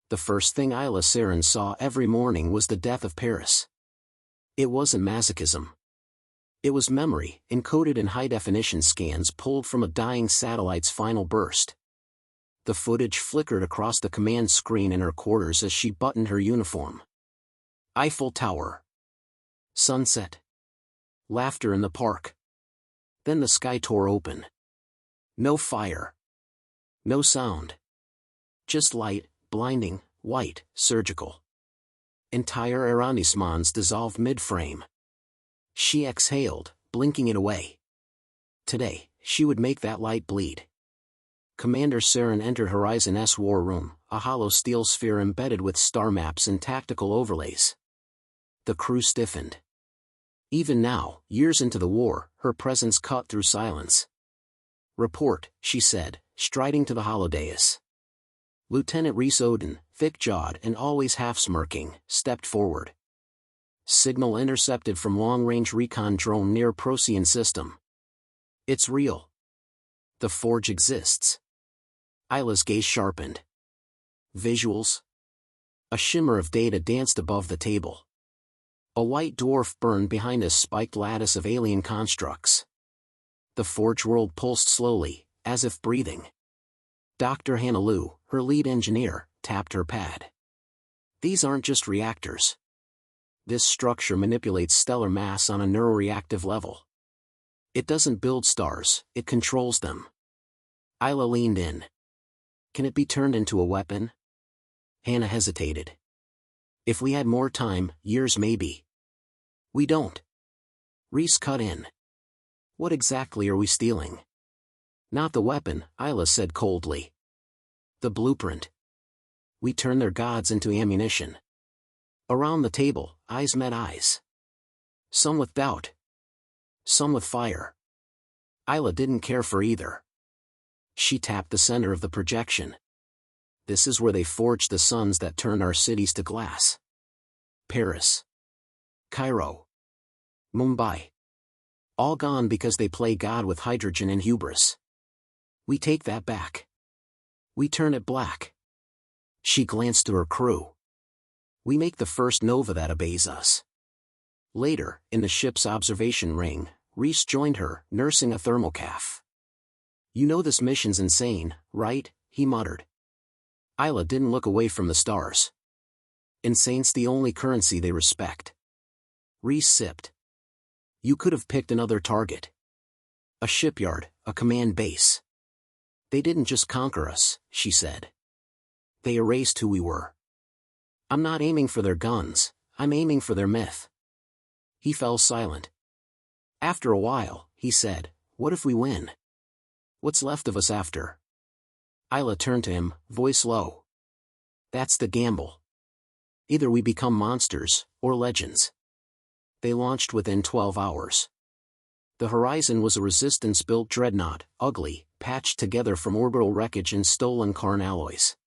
The first thing Isla Saren saw every morning was the death of Paris. It wasn't masochism. It was memory, encoded in high-definition scans pulled from a dying satellite's final burst. The footage flickered across the command screen in her quarters as she buttoned her uniform. Eiffel Tower. Sunset. Laughter in the park. Then the sky tore open. No fire. No sound. Just light, blinding, white, surgical. Entire arrondissements dissolved mid-frame. She exhaled, blinking it away. Today, she would make that light bleed. Commander Saren entered Horizon S war room, a hollow steel sphere embedded with star maps and tactical overlays. The crew stiffened. Even now, years into the war, her presence cut through silence. "Report," she said, striding to the holodais. Lieutenant Rhys Odin, thick-jawed and always half-smirking, stepped forward. "Signal intercepted from long-range recon drone near Procyon system. It's real. The forge exists." Isla's gaze sharpened. Visuals? A shimmer of data danced above the table. A white dwarf burned behind a spiked lattice of alien constructs. The forge world pulsed slowly, as if breathing. Dr. Hanalou, her lead engineer, tapped her pad. "These aren't just reactors. This structure manipulates stellar mass on a neuroreactive level. It doesn't build stars, it controls them." Isla leaned in. "Can it be turned into a weapon?" Hannah hesitated. "If we had more time, years maybe." "We don't." Rhys cut in. "What exactly are we stealing?" "Not the weapon," Isla said coldly. "The blueprint. We turn their gods into ammunition." Around the table, eyes met eyes. Some with doubt. Some with fire. Isla didn't care for either. She tapped the center of the projection. "This is where they forged the suns that turned our cities to glass. Paris. Cairo. Mumbai. All gone because they play God with hydrogen and hubris. We take that back. We turn it black." She glanced to her crew. "We make the first nova that obeys us." Later, in the ship's observation ring, Rhys joined her, nursing a thermocaf. "You know this mission's insane, right?" he muttered. Isla didn't look away from the stars. "Insane's the only currency they respect." Rhys sipped. "You could have picked another target. A shipyard, a command base." "They didn't just conquer us," she said. "They erased who we were. I'm not aiming for their guns, I'm aiming for their myth." He fell silent. After a while, he said, "What if we win? What's left of us after?" Isla turned to him, voice low. "That's the gamble. Either we become monsters, or legends." They launched within 12 hours. The Horizon was a resistance-built dreadnought, ugly, patched together from orbital wreckage and stolen Karn alloys.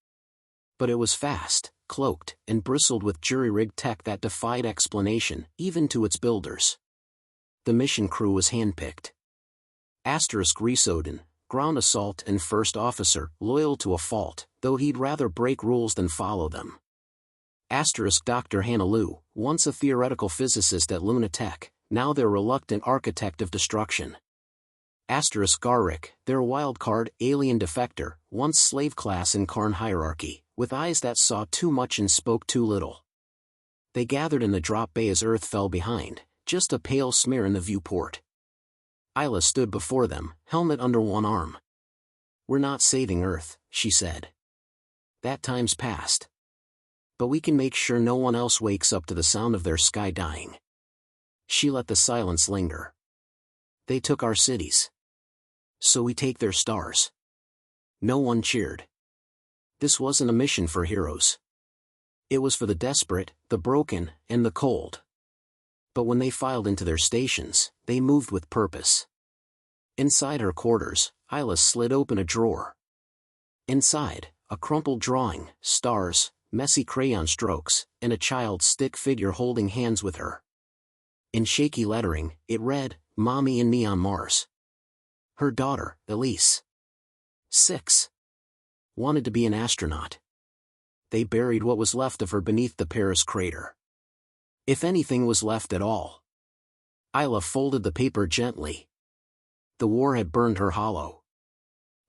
But it was fast, cloaked, and bristled with jury-rigged tech that defied explanation, even to its builders. The mission crew was handpicked. Rhys Odin, ground assault and first officer, loyal to a fault, though he'd rather break rules than follow them. Dr. Hanalou, once a theoretical physicist at Lunatech, now their reluctant architect of destruction. Garrick, their wildcard, alien defector, once slave class in Karn hierarchy, with eyes that saw too much and spoke too little. They gathered in the drop bay as Earth fell behind, just a pale smear in the viewport. Isla stood before them, helmet under one arm. "We're not saving Earth," she said. "That time's past. But we can make sure no one else wakes up to the sound of their sky dying." She let the silence linger. "They took our cities. So we take their stars." No one cheered. This wasn't a mission for heroes. It was for the desperate, the broken, and the cold. But when they filed into their stations, they moved with purpose. Inside her quarters, Isla slid open a drawer. Inside, a crumpled drawing, stars, messy crayon strokes, and a child's stick figure holding hands with her. In shaky lettering, it read, "Mommy and me on Mars." Her daughter, Elise, 6, wanted to be an astronaut. they buried what was left of her beneath the Paris crater. If anything was left at all. Isla folded the paper gently. The war had burned her hollow.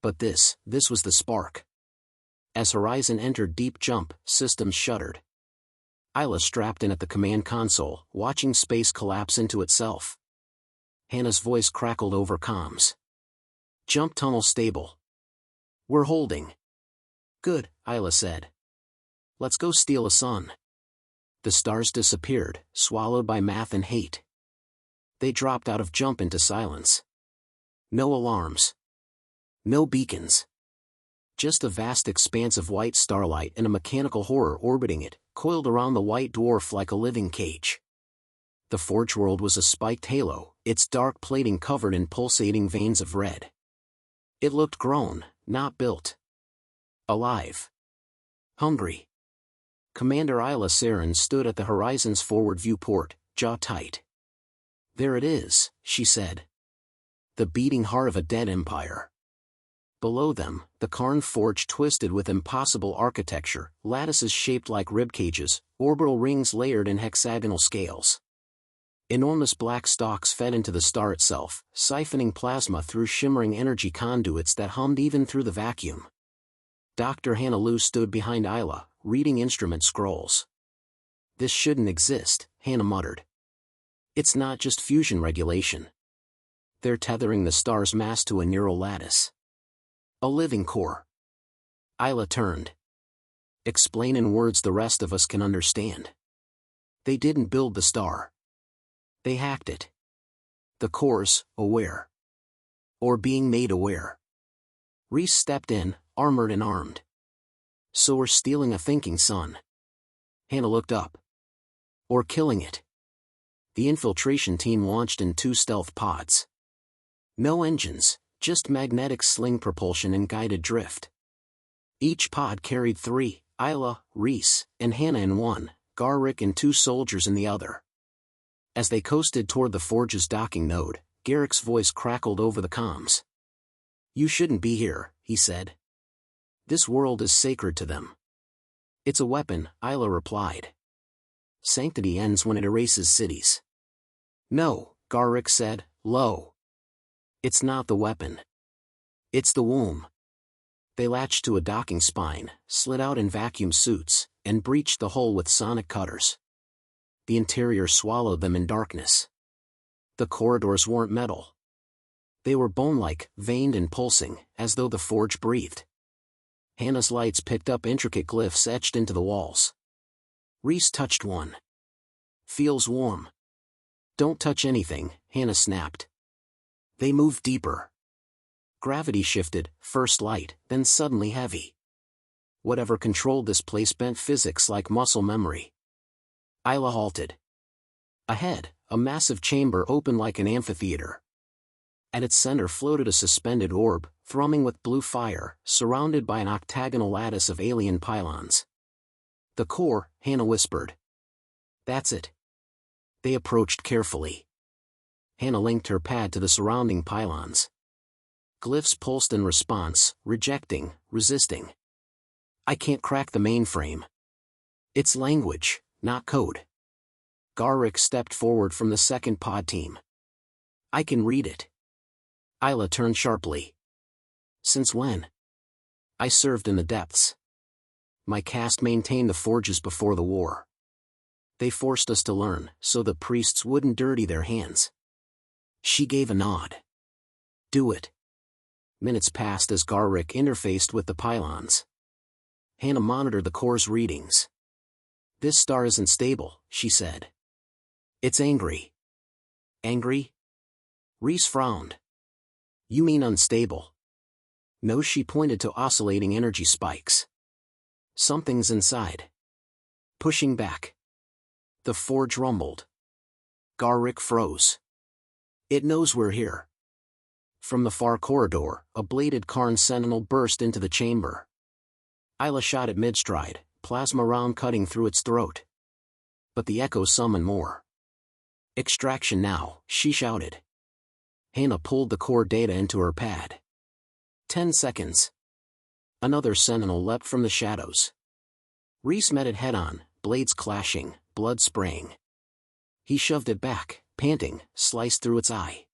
But this was the spark. As Horizon entered deep jump, systems shuddered. Isla strapped in at the command console, watching space collapse into itself. Hannah's voice crackled over comms. Jump tunnel stable. We're holding. Good, Isla said. Let's go steal a sun. The stars disappeared, swallowed by math and hate. They dropped out of jump into silence. No alarms. No beacons. Just a vast expanse of white starlight and a mechanical horror orbiting it, coiled around the white dwarf like a living cage. The forge world was a spiked halo, its dark plating covered in pulsating veins of red. It looked grown, not built. Alive. Hungry. Commander Isla Saren stood at the Horizon's forward viewport, jaw tight. There it is, she said. The beating heart of a dead empire. Below them, the Karn forge twisted with impossible architecture, lattices shaped like ribcages, orbital rings layered in hexagonal scales. Enormous black stalks fed into the star itself, siphoning plasma through shimmering energy conduits that hummed even through the vacuum. Dr. Hannah Lou stood behind Isla, reading instrument scrolls. This shouldn't exist, Hannah muttered. It's not just fusion regulation. They're tethering the star's mass to a neural lattice. A living core. Isla turned. Explain in words the rest of us can understand. They didn't build the star. They hacked it. The core's aware. Or being made aware. Reese stepped in, armored and armed. So we're stealing a thinking sun. Hannah looked up. Or killing it. The infiltration team launched in 2 stealth pods. No engines, just magnetic sling propulsion and guided drift. Each pod carried 3, Isla, Reese, and Hannah in one, Garrick and 2 soldiers in the other. As they coasted toward the forge's docking node, Garrick's voice crackled over the comms. You shouldn't be here, he said. This world is sacred to them. It's a weapon, Isla replied. Sanctity ends when it erases cities. No, Garrick said, low. It's not the weapon. It's the womb. They latched to a docking spine, slid out in vacuum suits, and breached the hull with sonic cutters. The interior swallowed them in darkness. The corridors weren't metal. They were bone-like, veined and pulsing, as though the forge breathed. Hannah's lights picked up intricate glyphs etched into the walls. Reese touched one. Feels warm. Don't touch anything, Hannah snapped. They moved deeper. Gravity shifted, first light, then suddenly heavy. Whatever controlled this place bent physics like muscle memory. Isla halted. Ahead, a massive chamber opened like an amphitheater. At its center floated a suspended orb, thrumming with blue fire, surrounded by an octagonal lattice of alien pylons. The core, Hannah whispered. That's it. They approached carefully. Hannah linked her pad to the surrounding pylons. Glyphs pulsed in response, rejecting, resisting. I can't crack the mainframe. It's language, not code. Garrick stepped forward from the second pod team. I can read it. Isla turned sharply. Since when? I served in the depths. My caste maintained the forges before the war. They forced us to learn, so the priests wouldn't dirty their hands. She gave a nod. Do it. Minutes passed as Garrick interfaced with the pylons. Hannah monitored the core's readings. This star isn't stable, she said. It's angry. Angry? Reese frowned. You mean unstable? No, she pointed to oscillating energy spikes. Something's inside. Pushing back. The forge rumbled. Garrick froze. It knows we're here. From the far corridor, a bladed Karn sentinel burst into the chamber. Isla shot at mid-stride, plasma round cutting through its throat. But the echo summoned more. Extraction now, she shouted. Hannah pulled the core data into her pad. 10 seconds. Another sentinel leapt from the shadows. Reese met it head-on, blades clashing, blood spraying. He shoved it back, panting, sliced through its eye.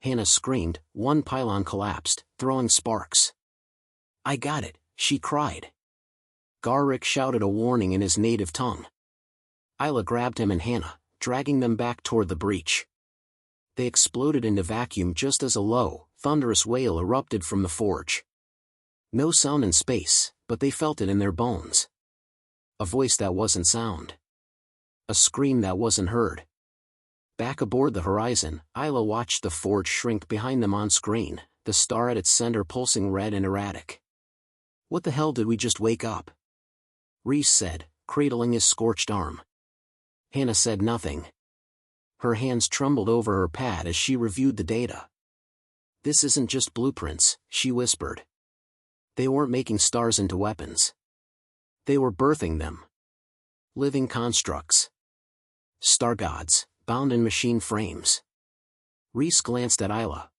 Hannah screamed, one pylon collapsed, throwing sparks. "I got it," she cried. Garrick shouted a warning in his native tongue. Isla grabbed him and Hannah, dragging them back toward the breach. They exploded into vacuum just as a low, thunderous wail erupted from the forge. No sound in space, but they felt it in their bones. A voice that wasn't sound. A scream that wasn't heard. Back aboard the Horizon, Isla watched the forge shrink behind them on screen, the star at its center pulsing red and erratic. "What the hell did we just wake up?" Reese said, cradling his scorched arm. Hannah said nothing. Her hands trembled over her pad as she reviewed the data. "This isn't just blueprints," she whispered. "They weren't making stars into weapons. They were birthing them. Living constructs. Star gods, bound in machine frames." Reese glanced at Isla.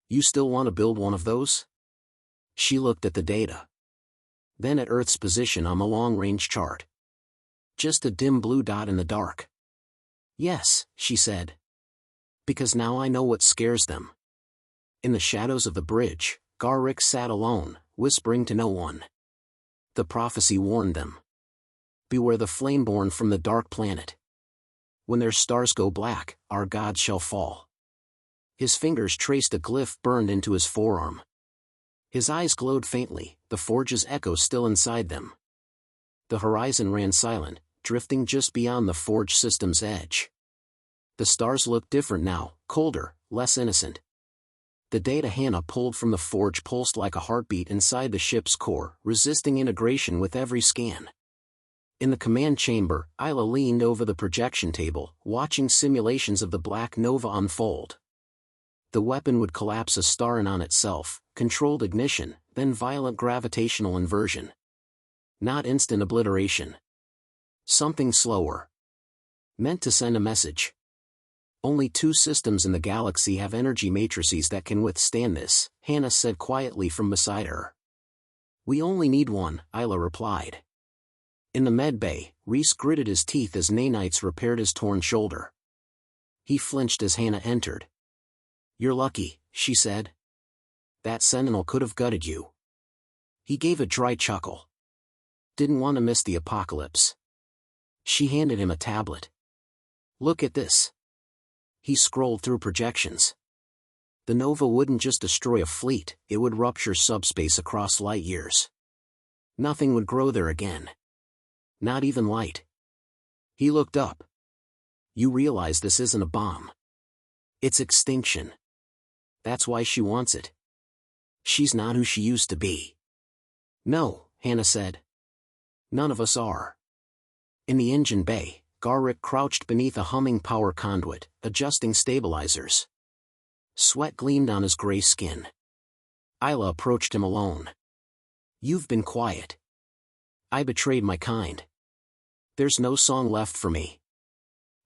"You still want to build one of those?" She looked at the data. Then at Earth's position on the long-range chart. Just a dim blue dot in the dark. "Yes," she said. "Because now I know what scares them." In the shadows of the bridge, Garrick sat alone, whispering to no one. The prophecy warned them. "Beware the flame born from the dark planet. When their stars go black, our gods shall fall." His fingers traced a glyph burned into his forearm. His eyes glowed faintly, the forge's echo still inside them. The Horizon ran silent, drifting just beyond the forge system's edge. The stars looked different now, colder, less innocent. The data Hannah pulled from the forge pulsed like a heartbeat inside the ship's core, resisting integration with every scan. In the command chamber, Isla leaned over the projection table, watching simulations of the Black Nova unfold. The weapon would collapse a star in on itself, controlled ignition, then violent gravitational inversion. Not instant obliteration. Something slower. Meant to send a message. "Only 2 systems in the galaxy have energy matrices that can withstand this," Hannah said quietly from beside her. "We only need one," Isla replied. In the med bay, Reese gritted his teeth as nanites repaired his torn shoulder. He flinched as Hannah entered. "You're lucky," she said. "That sentinel could have gutted you." He gave a dry chuckle. "Didn't want to miss the apocalypse." She handed him a tablet. "Look at this." He scrolled through projections. The Nova wouldn't just destroy a fleet, it would rupture subspace across light years. Nothing would grow there again. Not even light. He looked up. "You realize this isn't a bomb. It's extinction. That's why she wants it. She's not who she used to be." "No," Hannah said. "None of us are." In the engine bay, Garrick crouched beneath a humming power conduit, adjusting stabilizers. Sweat gleamed on his gray skin. Isla approached him alone. "You've been quiet. I betrayed my kind. There's no song left for me."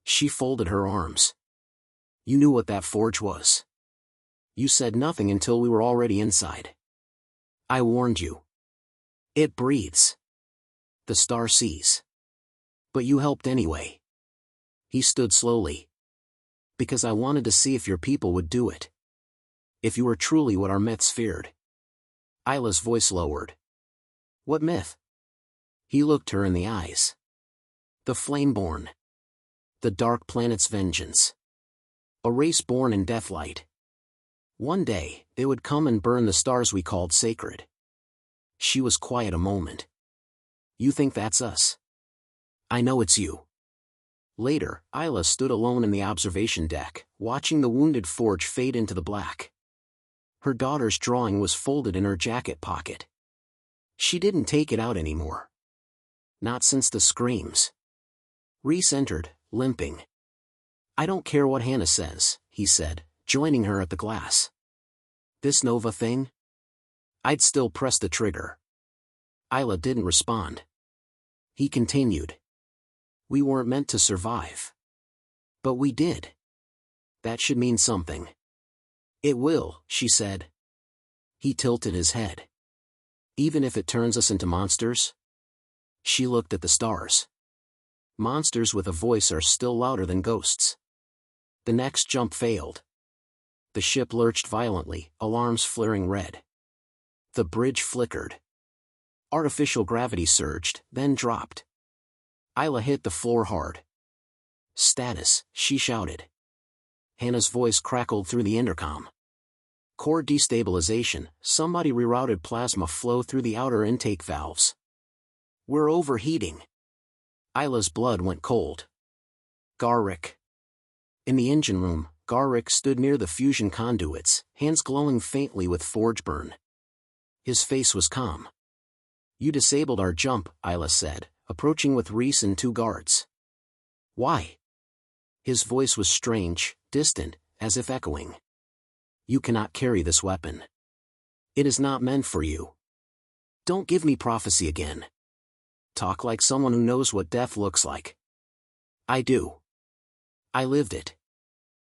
She folded her arms. "You knew what that forge was. You said nothing until we were already inside. I warned you. It breathes. The star sees. But you helped anyway." He stood slowly. "Because I wanted to see if your people would do it. If you were truly what our myths feared." Isla's voice lowered. "What myth?" He looked her in the eyes. "The Flameborn. The Dark Planet's vengeance. A race born in deathlight. One day, they would come and burn the stars we called sacred." She was quiet a moment. "You think that's us?" "I know it's you." Later, Isla stood alone in the observation deck, watching the wounded forge fade into the black. Her daughter's drawing was folded in her jacket pocket. She didn't take it out anymore. Not since the screams. Reese entered, limping. "I don't care what Hannah says," he said, joining her at the glass. "This Nova thing? I'd still press the trigger." Isla didn't respond. He continued. "We weren't meant to survive. But we did. That should mean something." "It will," she said. He tilted his head. "Even if it turns us into monsters?" She looked at the stars. Monsters with a voice are still louder than ghosts. The next jump failed. The ship lurched violently, alarms flaring red. The bridge flickered. Artificial gravity surged, then dropped. Isla hit the floor hard. "Status," she shouted. Hannah's voice crackled through the intercom. "Core destabilization, somebody rerouted plasma flow through the outer intake valves. We're overheating." Isla's blood went cold. Garrick. In the engine room, Garrick stood near the fusion conduits, hands glowing faintly with forge burn. His face was calm. "You disabled our jump," Isla said, approaching with Reese and 2 guards. "Why?" His voice was strange, distant, as if echoing. "You cannot carry this weapon. It is not meant for you. Don't give me prophecy again. Talk like someone who knows what death looks like." "I do. I lived it."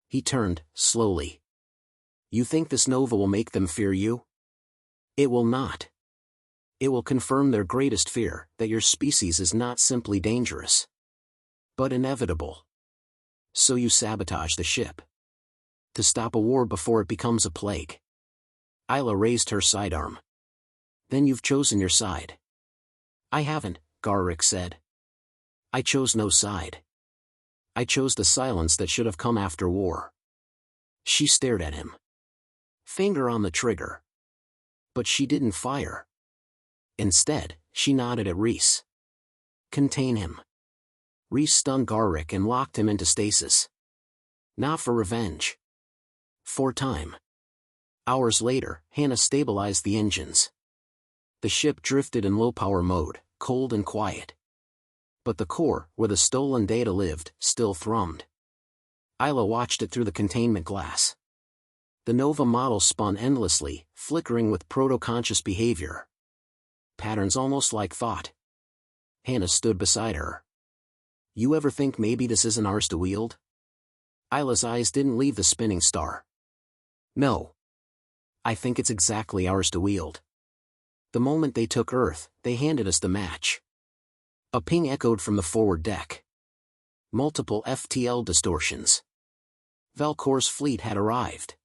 He turned, slowly. "You think this Nova will make them fear you? It will not. It will confirm their greatest fear, that your species is not simply dangerous, but inevitable. So you sabotage the ship. To stop a war before it becomes a plague." Isla raised her sidearm. "Then you've chosen your side." "I haven't," Garrick said. "I chose no side. I chose the silence that should have come after war." She stared at him. Finger on the trigger. But she didn't fire. Instead, she nodded at Reese. "Contain him." Reese stunned Garrick and locked him into stasis. Not for revenge. For time. Hours later, Hannah stabilized the engines. The ship drifted in low-power mode, cold and quiet. But the core, where the stolen data lived, still thrummed. Isla watched it through the containment glass. The Nova model spun endlessly, flickering with proto-conscious behavior. Patterns almost like thought. Hannah stood beside her. "You ever think maybe this isn't ours to wield?" Isla's eyes didn't leave the spinning star. "No. I think it's exactly ours to wield. The moment they took Earth, they handed us the match." A ping echoed from the forward deck. Multiple FTL distortions. Velcor's fleet had arrived.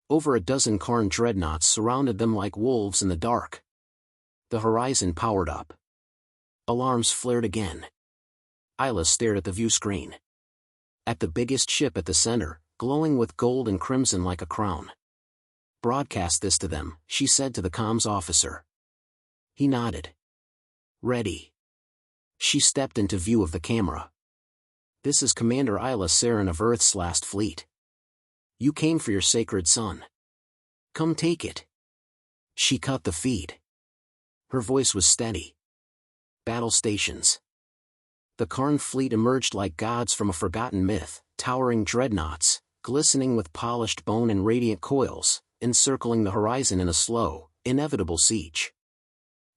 Over a dozen Karn dreadnoughts surrounded them like wolves in the dark. The horizon powered up. Alarms flared again. Isla stared at the view screen. At the biggest ship at the center, glowing with gold and crimson like a crown. "Broadcast this to them," she said to the comms officer. He nodded. "Ready." She stepped into view of the camera. "This is Commander Isla Saren of Earth's last fleet. You came for your sacred son. Come take it." She cut the feed. Her voice was steady. Battle stations. The Karn fleet emerged like gods from a forgotten myth, towering dreadnoughts, glistening with polished bone and radiant coils, encircling the horizon in a slow, inevitable siege.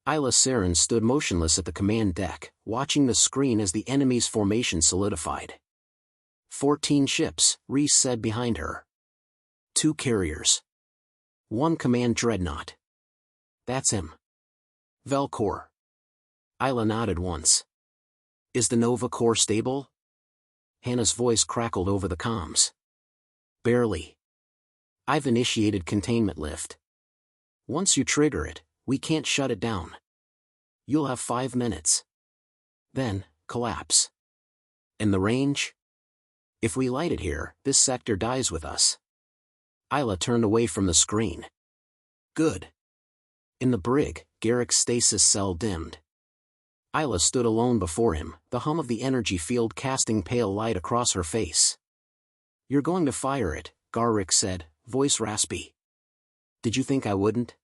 Isla Saren stood motionless at the command deck, watching the screen as the enemy's formation solidified. 14 ships, Reese said behind her. 2 carriers. 1 command dreadnought. "That's him. Velcor." Isla nodded once. "Is the Nova core stable?" Hannah's voice crackled over the comms. "Barely. I've initiated containment lift. Once you trigger it, we can't shut it down. You'll have 5 minutes. Then, collapse. And the range? If we light it here, this sector dies with us." Isla turned away from the screen. "Good." In the brig, Garrick's stasis cell dimmed. Isla stood alone before him, the hum of the energy field casting pale light across her face. "You're going to fire it," Garrick said, voice raspy. "Did you think I wouldn't?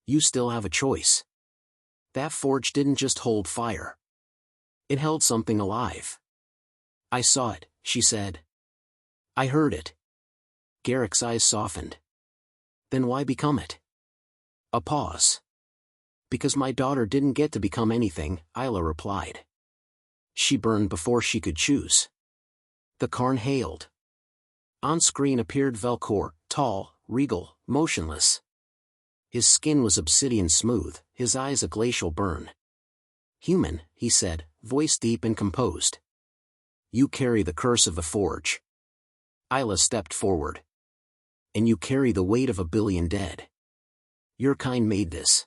You still have a choice. That forge didn't just hold fire. It held something alive." "I saw it," she said. "I heard it." Garrick's eyes softened. "Then why become it?" A pause. "Because my daughter didn't get to become anything," Isla replied. She burned before she could choose. The Karn hailed. On screen appeared Velcor, tall, regal, motionless. His skin was obsidian smooth, his eyes a glacial burn. Human, he said, voice deep and composed. You carry the curse of the forge. Isla stepped forward. And you carry the weight of 1 billion dead. Your kind made this.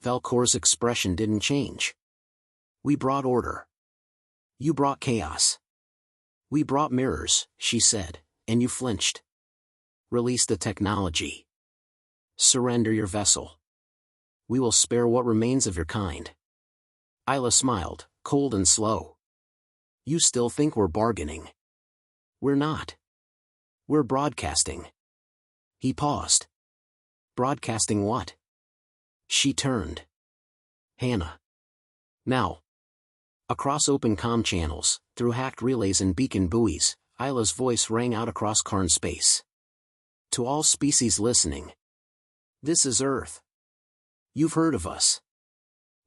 Velkor's expression didn't change. We brought order. You brought chaos. We brought mirrors, she said, and you flinched. Release the technology. Surrender your vessel. We will spare what remains of your kind. Isla smiled, cold and slow. You still think we're bargaining. We're not. We're broadcasting. He paused. Broadcasting what? She turned. Hannah. Now. Across open comm channels, through hacked relays and beacon buoys, Isla's voice rang out across Karn space. To all species listening. This is Earth. You've heard of us.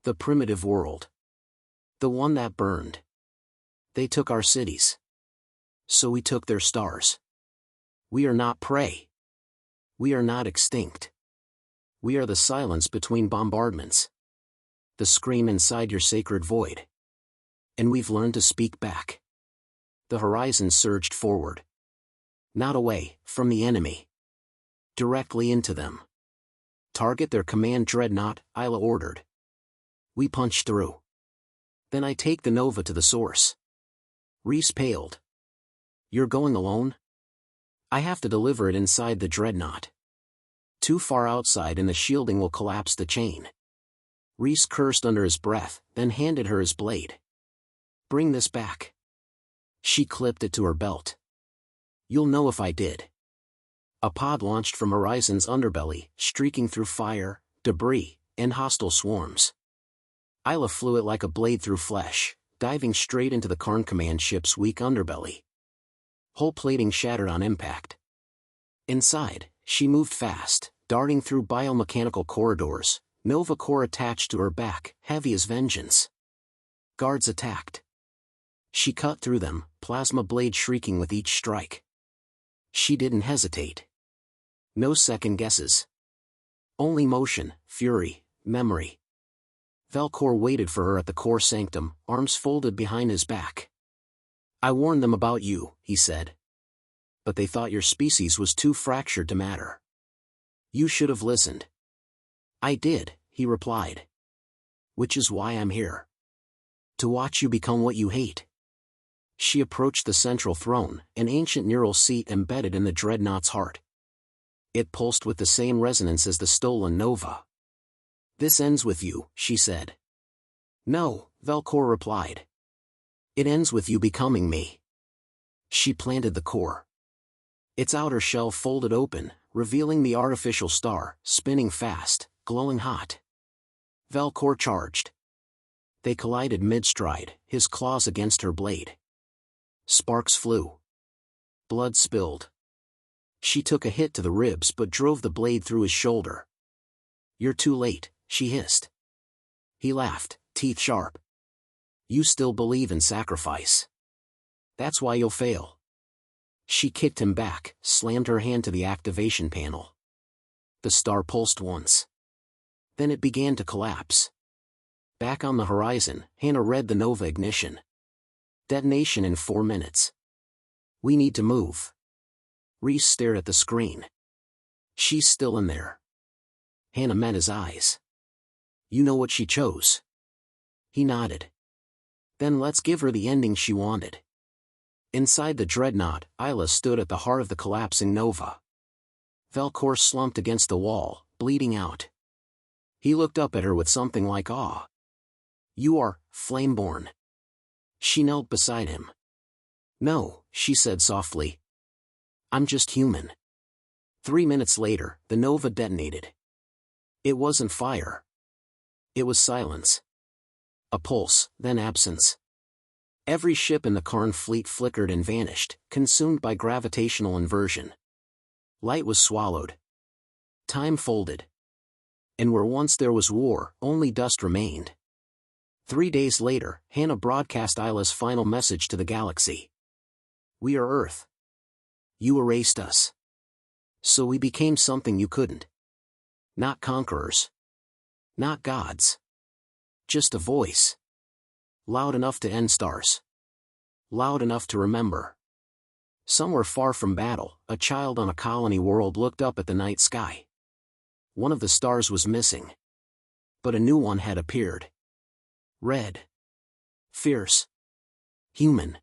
The primitive world. The one that burned. They took our cities. So we took their stars. We are not prey. We are not extinct. We are the silence between bombardments. The scream inside your sacred void. And we've learned to speak back. The horizon surged forward. Not away from the enemy. Directly into them. Target their command dreadnought, Isla ordered. We punched through. Then I take the Nova to the source. Reese paled. You're going alone? I have to deliver it inside the dreadnought. Too far outside and the shielding will collapse the chain. Reese cursed under his breath, then handed her his blade. Bring this back. She clipped it to her belt. You'll know if I did. A pod launched from Horizon's underbelly, streaking through fire, debris, and hostile swarms. Isla flew it like a blade through flesh, diving straight into the Karn command ship's weak underbelly. Hull plating shattered on impact. Inside, she moved fast, darting through biomechanical corridors, Nova core attached to her back, heavy as vengeance. Guards attacked. She cut through them, plasma blade shrieking with each strike. She didn't hesitate. No second guesses. Only motion, fury, memory. Velkor waited for her at the core sanctum, arms folded behind his back. I warned them about you, he said. But they thought your species was too fractured to matter. You should have listened. I did, he replied. Which is why I'm here. To watch you become what you hate. She approached the central throne, an ancient neural seat embedded in the dreadnought's heart. It pulsed with the same resonance as the stolen Nova. This ends with you, she said. No, Velkor replied. It ends with you becoming me. She planted the core. Its outer shell folded open, revealing the artificial star, spinning fast, glowing hot. Velkor charged. They collided mid-stride, his claws against her blade. Sparks flew. Blood spilled. She took a hit to the ribs but drove the blade through his shoulder. You're too late, she hissed. He laughed, teeth sharp. You still believe in sacrifice. That's why you'll fail. She kicked him back, slammed her hand to the activation panel. The star pulsed once. Then it began to collapse. Back on the horizon, Hannah read the Nova ignition. Detonation in 4 minutes. We need to move. Reese stared at the screen. She's still in there. Hannah met his eyes. You know what she chose. He nodded. Then let's give her the ending she wanted. Inside the dreadnought, Isla stood at the heart of the collapsing Nova. Velkor slumped against the wall, bleeding out. He looked up at her with something like awe. You are Flameborn. She knelt beside him. No, she said softly. I'm just human. 3 minutes later, the Nova detonated. It wasn't fire. It was silence. A pulse, then absence. Every ship in the Karn fleet flickered and vanished, consumed by gravitational inversion. Light was swallowed. Time folded. And where once there was war, only dust remained. 3 days later, Hannah broadcast Isla's final message to the galaxy. We are Earth. You erased us. So we became something you couldn't. Not conquerors. Not gods. Just a voice. Loud enough to end stars. Loud enough to remember. Somewhere far from battle, a child on a colony world looked up at the night sky. One of the stars was missing. But a new one had appeared. Red. Fierce. Human.